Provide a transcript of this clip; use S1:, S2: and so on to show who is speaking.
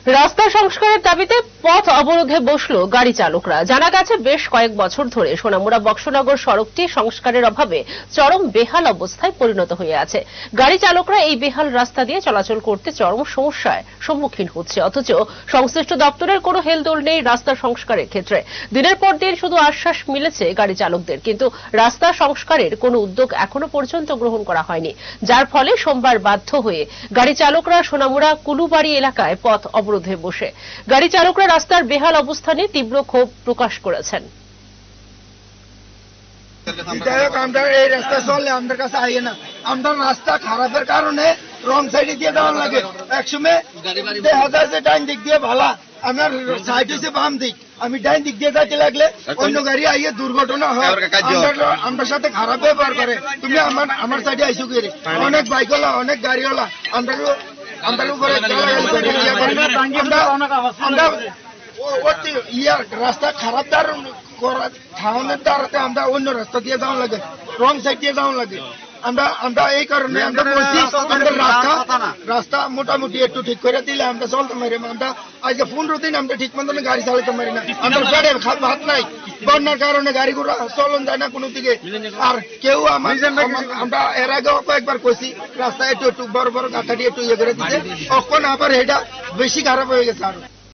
S1: রাস্তা সংস্কারের দাবিতে পথ অবরোধে বসল গাড়ি চালকরা। জানা গেছে বেশ কয়েক বছর ধরে সোনামুড়া বক্সনগর সড়কটি সংস্কারের অভাবে চরম বেহাল অবস্থায় পরিণত হয়ে আছে। গাড়ি চালকরা এই বেহাল রাস্তা দিয়ে চলাচল করতে চরম সমস্যায় সম্মুখীন হচ্ছে, অথচ সংশ্লিষ্ট দপ্তরের কোনো হেলদোল নেই রাস্তা সংস্কারের ক্ষেত্রে। দিনের পর দিন শুধু আশ্বাস মিলেছে গাড়ি চালকদের, কিন্তু রাস্তা সংস্কারের কোনো উদ্যোগ এখনো পর্যন্ত গ্রহণ করা হয়নি, যার ফলে সোমবার বাধ্য হয়ে গাড়ি চালকরা সোনামুড়া কুলুবাড়ি এলাকায় পথ অবরোধে বসে গাড়ি চালকরা রাস্তার বেহাল অবস্থানে তীব্র ক্ষোভ প্রকাশ করেছেন।
S2: আমরা এই রাস্তা চললে আমাদের কাছে আইয়ে না, আমরা রাস্তা খারাপের কারণে রং সাইডে দিয়ে দেওয়ার লাগে। একসময় দেখা যায় যে ডাইন দিক দিয়ে ভালা, আমার সাইড হয়েছে বাম দিক, আমি ডাইন দিক দিয়ে যাইতে লাগলে অন্য গাড়ি আইয়ে দুর্ঘটনা হয়, আমার সাথে খারাপ ব্যবহার করে। তুমি আমার সাইডে আইসো কি? অনেক বাইকওয়ালা, অনেক গাড়িওয়ালা আমরা উপরে রাস্তা খারাপ ধারণের দ্বারাতে আমরা অন্য রাস্তা দিয়ে যাওয়া লাগে, রং সাইড দিয়ে যাওয়া লাগে। আমরা এই কারণে আমরা বলছি আমাদের রাস্তা মোটামুটি একটু ঠিক করে দিলে আমরা চলতে পারি। আমরা আজকে 15 দিন আমরা ঠিক মতন গাড়ি চালাতে পারি না, আমরা পেটের ভাত নাই, বন্যার কারণে গাড়ি ঘোড়া চলন যায় না কোনো দিকে। আর কেউ আমরা এর আগেও কয়েকবার কইছি রাস্তা একটু বড় বড় গাঁথা দিয়ে একটু ইয়ে করে দিতে, তখন আবার এটা বেশি খারাপ হয়ে গেছে। আরো